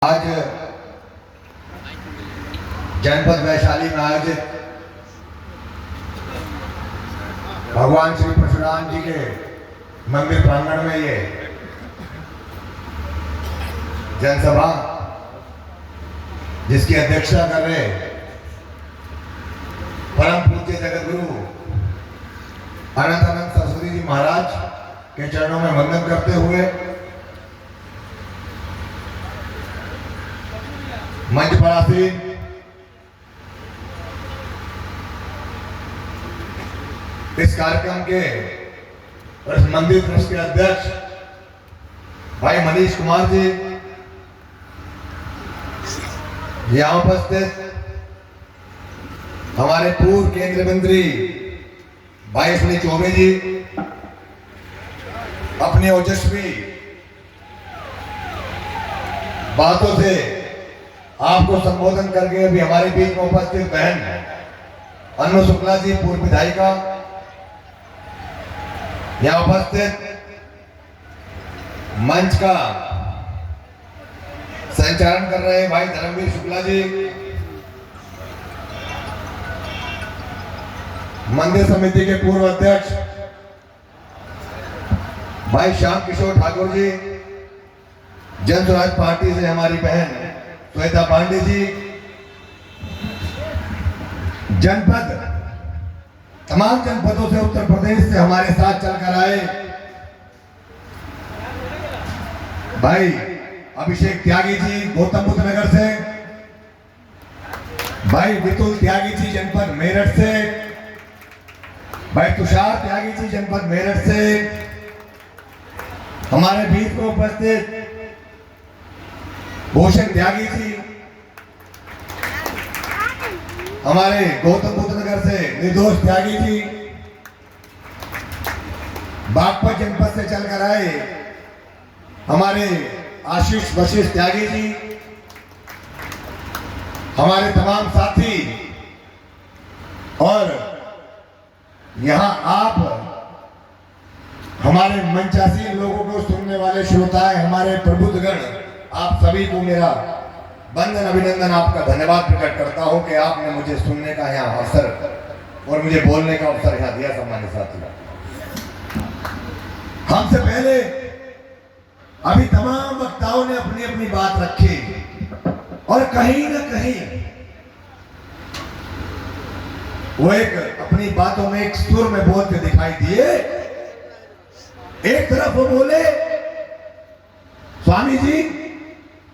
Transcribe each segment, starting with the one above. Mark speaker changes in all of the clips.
Speaker 1: आज जनपद वैशाली में आयोजित भगवान श्री परशुराम जी के मंदिर प्रांगण में ये जनसभा जिसकी अध्यक्षता कर रहे परम पूज्य जगत गुरु अनंत सरस्वती जी महाराज के चरणों में वंदन करते हुए मंच पर आसीन इस कार्यक्रम के और इस मंदिर ट्रस्ट के अध्यक्ष भाई मनीष कुमार जी, यहाँ उपस्थित हमारे पूर्व केंद्रीय मंत्री भाई अश्विनी चौबे जी, अपने ओजस्वी बातों से आपको संबोधन करके अभी हमारे बीच में उपस्थित बहन अनु शुक्ला जी, पूर्व विधायिका, यहाँ उपस्थित मंच का संचालन कर रहे भाई धर्मवीर शुक्ला जी, मंदिर समिति के पूर्व अध्यक्ष भाई श्याम किशोर ठाकुर जी, जन स्वराज पार्टी से हमारी बहन श्वेता पांडे जी, जनपद तमाम जनपदों से उत्तर प्रदेश से हमारे साथ चलकर आए भाई अभिषेक त्यागी जी, गौतम बुद्ध नगर से, भाई विपुल त्यागी जी, जनपद मेरठ से, भाई तुषार त्यागी जी, जनपद मेरठ से, हमारे बीच में उपस्थित भूषण त्यागी जी, हमारे गौतम बुद्ध नगर से निर्दोष त्यागी जी, बागपत जनपद से चलकर आए हमारे आशीष वशिष्ठ त्यागी जी, हमारे तमाम साथी और यहां आप हमारे मंचासीन लोगों को सुनने वाले श्रोताएं, हमारे प्रबुद्धगण, आप सभी को मेरा वंदन अभिनंदन, आपका धन्यवाद प्रकट करता हूं कि आपने मुझे सुनने का यहाँ अवसर और मुझे बोलने का अवसर यहाँ दिया। सम्मानित साथियों, हमसे पहले अभी तमाम वक्ताओं ने अपनी अपनी बात रखी और कहीं ना कहीं वो एक अपनी बातों में एक सुर में बोलते दिखाई दिए। एक तरफ वो बोले स्वामी जी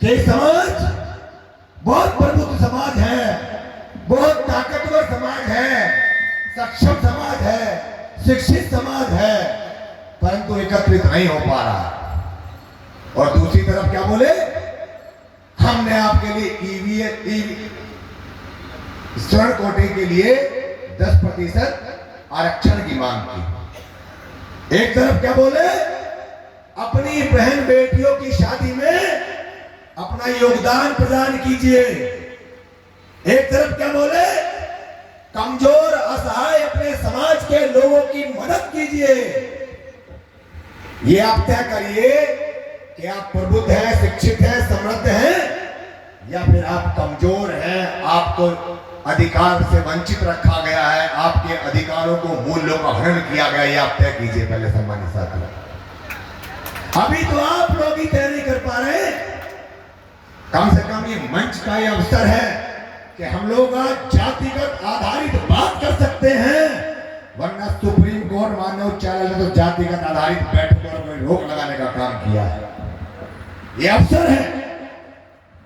Speaker 1: कि समाज बहुत प्रबुद्ध समाज है, बहुत ताकतवर समाज है, सक्षम समाज है, शिक्षित समाज है, परंतु एकत्रित नहीं हो पा रहा। और दूसरी तरफ क्या बोले, हमने आपके लिए स्वर्ण कोटे के लिए 10% आरक्षण की मांग की। एक तरफ क्या बोले, अपनी बहन बेटियों की शादी में अपना योगदान प्रदान कीजिए। एक तरफ क्या बोले, कमजोर असहाय अपने समाज के लोगों की मदद कीजिए। ये आप तय करिए कि आप प्रबुद्ध हैं, शिक्षित हैं, समृद्ध हैं, या फिर आप कमजोर हैं, आपको अधिकार से वंचित रखा गया है, आपके अधिकारों को, मूल्यों का हनन किया गया। ये आप तय कीजिए पहले। सम्मानित साथियों, अभी तो आप लोग ही तय नहीं कर पा रहे। कम से कम ये मंच का ये अवसर है कि हम लोग आज जातिगत आधारित बात कर सकते हैं, वरना सुप्रीम कोर्ट माननीय उच्च न्यायालय ने तो जातिगत आधारित बैठक पर रोक लगाने का काम किया है। ये अवसर है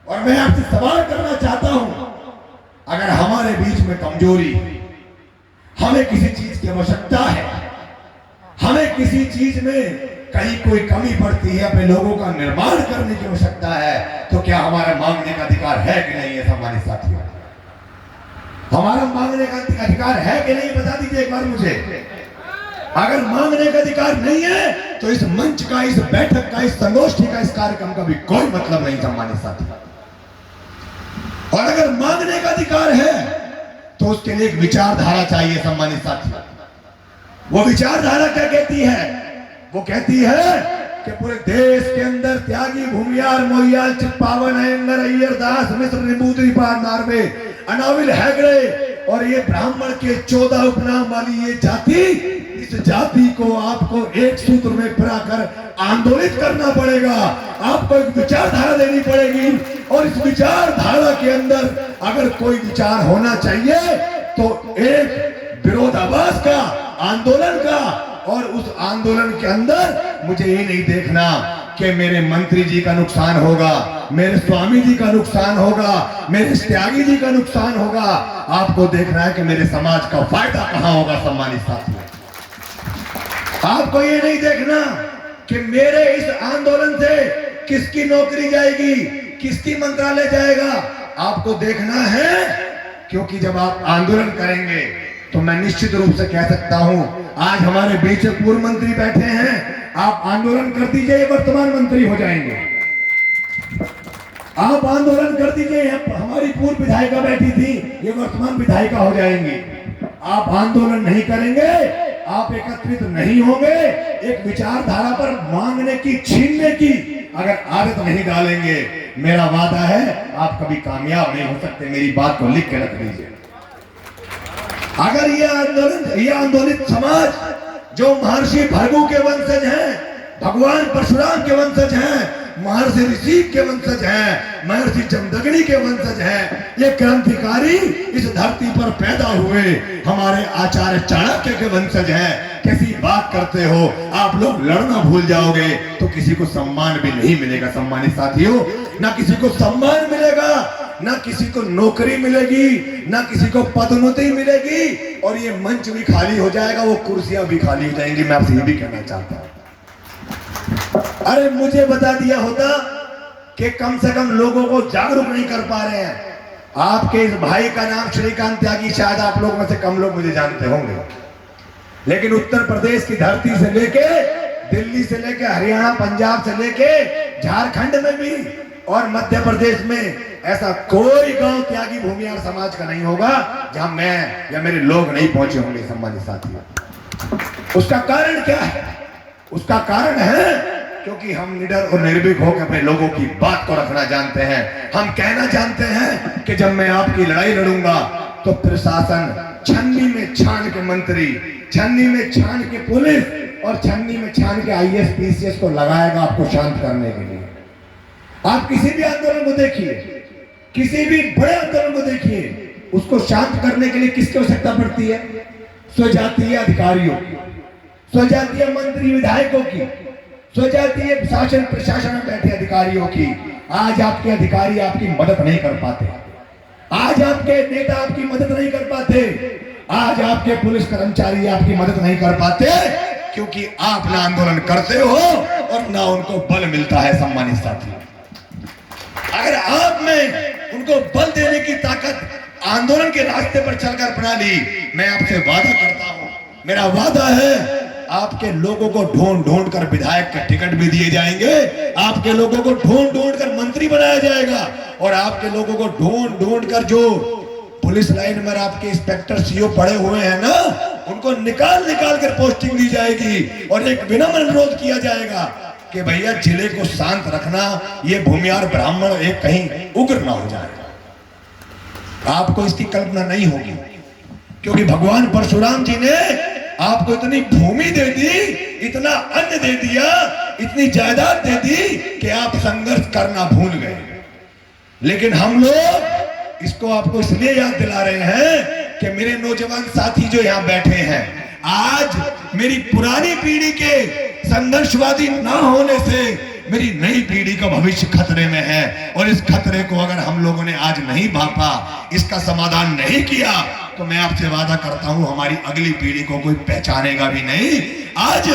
Speaker 1: और मैं आपसे सवाल करना चाहता हूं, अगर हमारे बीच में कमजोरी, हमें किसी चीज की आवश्यकता है, हमें किसी चीज में कहीं कोई कमी पड़ती है, अपने लोगों का निर्माण करने की आवश्यकता है, तो क्या हमारा मांगने का अधिकार है कि नहीं है? सम्मानित साथियों, हमारा मांगने का अधिकार है कि नहीं, बता दीजिए एक बार मुझे। अगर मांगने का अधिकार नहीं है तो इस मंच का, इस बैठक का, इस संगोष्ठी का, इस कार्यक्रम का भी कोई मतलब नहीं। सम्मानित साथियों, और अगर मांगने का अधिकार है तो उसके लिए एक विचारधारा चाहिए। सम्मानित साथियों, वो विचारधारा क्या कहती है? वो कहती है कि पूरे देश के अंदर त्यागी भूमियार मोहियाल चित्पावन अयंगर अय्यर दास मिश्र निबूदरी पार नार्वे अनाविल हैगड़े और ये ब्राह्मण के 14 उपनाम वाली ये जाति, इस जाति को आपको एक सूत्र में पिराकर आंदोलित करना पड़ेगा। आपको एक विचारधारा देनी पड़ेगी और इस विचारधारा के अंदर अगर कोई विचार होना चाहिए तो एक विरोधाभास का, आंदोलन का, और उस आंदोलन के अंदर मुझे ये नहीं देखना कि मेरे मंत्री जी का नुकसान होगा, मेरे स्वामी जी का नुकसान होगा, मेरे त्यागी जी का नुकसान होगा। आपको देखना है कि मेरे समाज का फायदा कहां होगा। सम्मानित साथियों, आपको ये नहीं देखना कि मेरे इस आंदोलन से किसकी नौकरी जाएगी, किसकी मंत्रालय जाएगा। आपको देखना है, क्योंकि जब आप आंदोलन करेंगे तो मैं निश्चित रूप से कह सकता हूं, आज हमारे बीच पूर्व मंत्री बैठे हैं, आप आंदोलन कर दीजिए, वर्तमान मंत्री हो जाएंगे। आप आंदोलन कर दीजिए, हमारी पूर्व विधायिका बैठी थी, ये वर्तमान विधायिका हो जाएंगी। आप आंदोलन नहीं करेंगे, आप एकत्रित नहीं होंगे, एक विचारधारा पर मांगने की, छीनने की अगर आदत नहीं डालेंगे, मेरा वादा है आप कभी कामयाब नहीं हो सकते। मेरी बात को लिख के रख लीजिए। अगर ये आंदोलित समाज जो महर्षि भृगु के वंशज हैं, भगवान परशुराम के वंशज हैं, महर्षि ऋषि के वंशज हैं, महर्षि जमदग्नि के वंशज हैं, ये क्रांतिकारी इस धरती पर पैदा हुए हमारे आचार्य चाणक्य के वंशज हैं। कैसी बात करते हो आप लोग, लड़ना भूल जाओगे तो किसी को सम्मान भी नहीं मिलेगा। सम्मानित साथियों, ना किसी को सम्मान मिलेगा, ना किसी को नौकरी मिलेगी, ना किसी को पदोन्नति मिलेगी, और ये मंच भी खाली हो जाएगा, वो कुर्सियां भी खाली हो जाएंगी। मैं आपसे ये भी कहना चाहता हूं, अरे मुझे बता दिया होता कि कम से कम लोगों को जागरूक नहीं कर पा रहे हैं। आपके इस भाई का नाम श्रीकांत त्यागी, शायद आप लोग में से कम लोग मुझे जानते होंगे, लेकिन उत्तर प्रदेश की धरती से लेके, दिल्ली से लेके, हरियाणा, पंजाब से लेके, झारखंड में भी और मध्य प्रदेश में ऐसा कोई गांव त्यागी भूमियार समाज का नहीं होगा जहां मैं या मेरे लोग नहीं पहुंचे होंगे। सम्मानित साथियों, उसका कारण क्या है? उसका कारण है क्योंकि हम निडर और निर्भीक होकर अपने लोगों की बात को रखना जानते हैं। हम कहना जानते हैं कि जब मैं आपकी लड़ाई लड़ूंगा तो प्रशासन, छन्नी में छान के मंत्री, छन्नी में छान के पुलिस और छन्नी में छान के आईएएस पीसीएस को लगाएगा आपको शांत करने के लिए। आप किसी भी आंदोलन को देखिए, किसी भी बड़े आंदोलन को देखिए, उसको शांत करने के लिए किसकी आवश्यकता पड़ती है? स्वजातीय अधिकारियों की, स्वजातीय मंत्री विधायकों की, स्वजातीय शासन प्रशासन में बैठे अधिकारियों की। आज आपके अधिकारी आपकी मदद नहीं कर पाते, आज आपके नेता आपकी मदद नहीं कर पाते, आज आपके पुलिस कर्मचारी आपकी मदद नहीं कर पाते, क्योंकि आप ना आंदोलन करते हो और ना उनको बल मिलता है। सम्मानित साथी, अगर आप में उनको बल देने की ताकत आंदोलन के रास्ते पर चलकर बना ली, मैं आपसे वादा करता हूं, मेरा वादा है आपके लोगों को ढूंढ ढूंढ कर विधायक के टिकट भी दिए जाएंगे, आपके लोगों को ढूंढ ढूंढ कर मंत्री बनाया जाएगा, और आपके लोगों को ढूंढ ढूंढ कर जो पुलिस लाइन में आपके इंस्पेक्टर सीओ पड़े हुए हैं ना, उनको निकाल निकाल कर पोस्टिंग दी जाएगी और एक विनम्र अनुरोध किया जाएगा कि भैया जिले को शांत रखना, ये भूमियार ब्राह्मण एक कहीं उग्र ना हो जाएगा। आपको इसकी कल्पना नहीं होगी, क्योंकि भगवान परशुराम जी ने आपको इतनी भूमि दे दी, इतना अन्न दे दिया, इतनी जायदाद दे दी कि आप संघर्ष करना भूल गए। लेकिन हम लोग इसको आपको इसलिए याद दिला रहे हैं कि मेरे नौजवान साथी जो यहाँ बैठे हैं, आज मेरी पुरानी पीढ़ी के संघर्षवादी ना होने से मेरी नई पीढ़ी का भविष्य खतरे में है, और इस खतरे को अगर हम लोगों ने आज नहीं भापा, इसका समाधान नहीं किया, तो मैं आपसे वादा करता हूं हमारी अगली पीढ़ी को कोई पहचानेगा भी नहीं। आज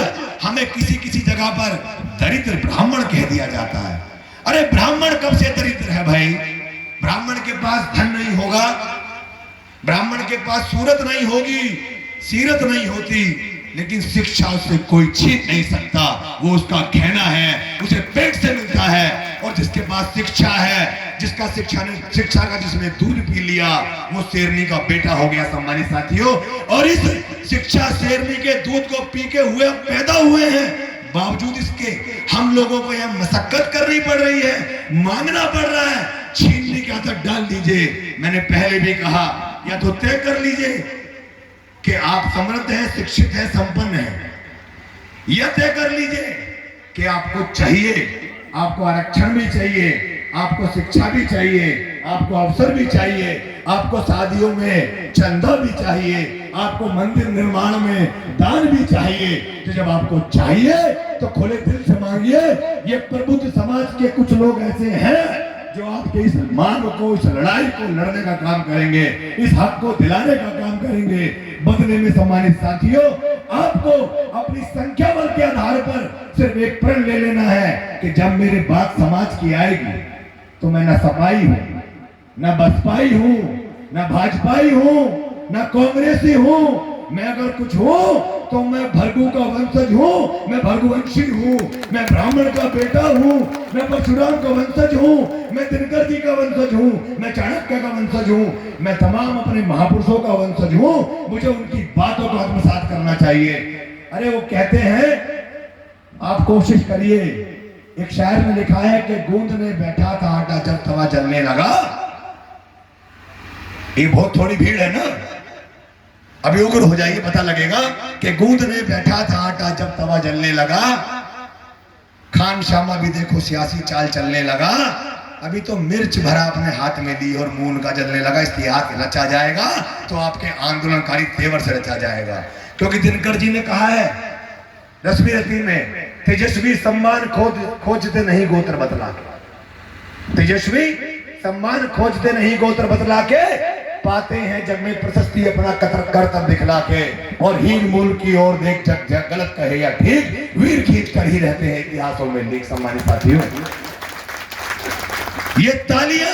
Speaker 1: हमें किसी किसी जगह पर दरिद्र ब्राह्मण कह दिया जाता है। अरे ब्राह्मण कब से दरिद्र है भाई? ब्राह्मण के पास धन नहीं होगा, ब्राह्मण के पास सूरत नहीं होगी, सीरत नहीं होती, लेकिन शिक्षा उससे कोई छीन नहीं सकता, वो उसका कहना है, उसे पेट से मिलता है। और जिसके पास शिक्षा है, जिसका शिक्षा का जिसने दूध पी लिया, वो शेरनी का बेटा हो गया। सम्मानित साथियों, और इस शिक्षा शेरनी के दूध को पी के हुए पैदा हुए हैं, बावजूद इसके हम लोगों को यह मशक्कत करनी पड़ रही है, मांगना पड़ रहा है, छीनने की आदत डाल दीजिए। मैंने पहले भी कहा, या तो तय कर लीजिए कि आप समृद्ध हैं, शिक्षित हैं, संपन्न हैं, यह तय कर लीजिए कि आपको चाहिए, आपको आरक्षण भी चाहिए, आपको शिक्षा भी चाहिए, आपको अवसर भी चाहिए, आपको शादियों में चंदा भी चाहिए, आपको मंदिर निर्माण में दान भी चाहिए। तो जब आपको चाहिए तो खुले दिल से मांगिए। ये प्रबुद्ध समाज के कुछ लोग ऐसे हैं जो आपके इस मांग को, इस लड़ाई को लड़ने का काम करेंगे, इस हक को दिलाने का काम करेंगे। बदले में सम्मानित साथियों, आपको अपनी संख्या बल के आधार पर सिर्फ एक प्रण ले लेना है कि जब मेरी बात समाज की आएगी तो मैं न सपाई हूं, न बसपाई हूं, न भाजपाई हूं, न कांग्रेसी हूं। मैं अगर कुछ हूं तो मैं भृगु का वंशज हूं, मैं भृगुवंशी हूं, मैं ब्राह्मण का बेटा हूं, मैं परशुराम का वंशज हूं, मैं दिनकर जी का वंशज हूं, मैं चाणक्य का वंशज हूं, मैं तमाम अपने महापुरुषों का वंशज हूं। मुझे उनकी बातों को आत्मसात करना चाहिए। अरे वो कहते हैं, आप कोशिश करिए, एक शायर में लिखा है कि गूंदने बैठा था आटा जब तवा जलने लगा। ये बहुत थोड़ी भीड़ है ना, अभी उग्र हो जाइए, पता लगेगा कि गूंदने बैठा था आटा जब तवा जलने लगा। खान शामा भी देखो सियासी चाल चलने लगा। अभी तो मिर्च भरा अपने हाथ में ली और मून का जलने लगा। इतिहास रचा जाएगा तो आपके आंदोलनकारी तेवर से रचा जाएगा। क्योंकि दिनकर जी ने कहा है रश्मि रति में, तेजस्वी सम्मान खोजते नहीं गोत्र बतला के, तेजस्वी सम्मान खोजते नहीं गोत्र बतला के, पाते हैं जग में प्रशस्ति अपना कर्तव्य दिखला के। और हीन मूल की ओर देख जग गलत कहे या ठीक, वीर खींच कर ही रहते हैं इतिहासों में लेख। सम्मानित साथियों, ये तालियां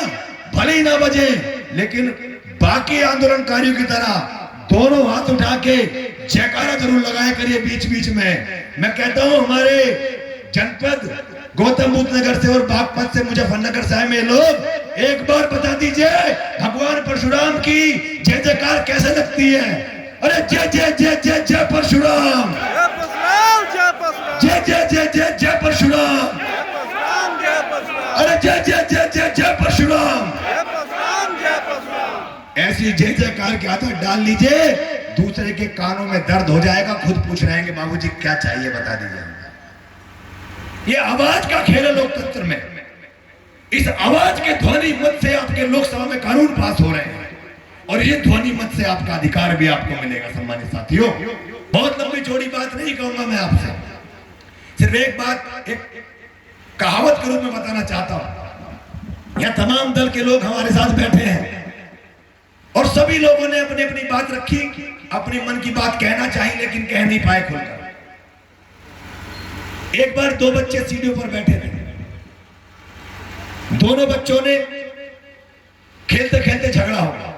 Speaker 1: भले ही ना बजे, लेकिन बाकी आंदोलनकारियों की तरह दोनों हाथ उठा के जयकारा जरूर लगाया करिए बीच बीच में। मैं कहता हूं, हमारे जनपद गौतम बुद्ध नगर से और बागपत से मुजफ्फरनगर से आए में लोग, एक बार बता दीजिए भगवान परशुराम की जय जयकार कैसे लगती है? अरे जय जय जय जय जय परशुराम, जय जय जय जय जय परशुराम, अरे जय जय जय जय जय परशुराम। ऐसी जय जयकार की आदत डाल लीजिए, दूसरे के कानों में दर्द हो जाएगा, खुद पूछ रहे हैं कि बाबूजी क्या चाहिए बता दीजिए। ये आवाज का खेल है लोकतंत्र में। इस आवाज के ध्वनि मत से आपके लोकसभा में कानून पास हो रहे हैं, और ये ध्वनि मत से आपका अधिकार भी आपको मिलेगा। सम्मानित साथियों, बहुत लंबी चौड़ी बात नहीं कहूंगा मैं आपसे, सिर्फ एक बात एक कहावत के रूप में बताना चाहता हूं। यह तमाम दल के लोग हमारे साथ बैठे हैं और सभी लोगों ने अपनी अपनी बात रखी, अपने मन की बात कहना चाहिए लेकिन कह नहीं पाए खुलकर। एक बार दो बच्चे सीढ़ियों पर बैठे थे, दोनों बच्चों ने खेलते खेलते झगड़ा हो गया।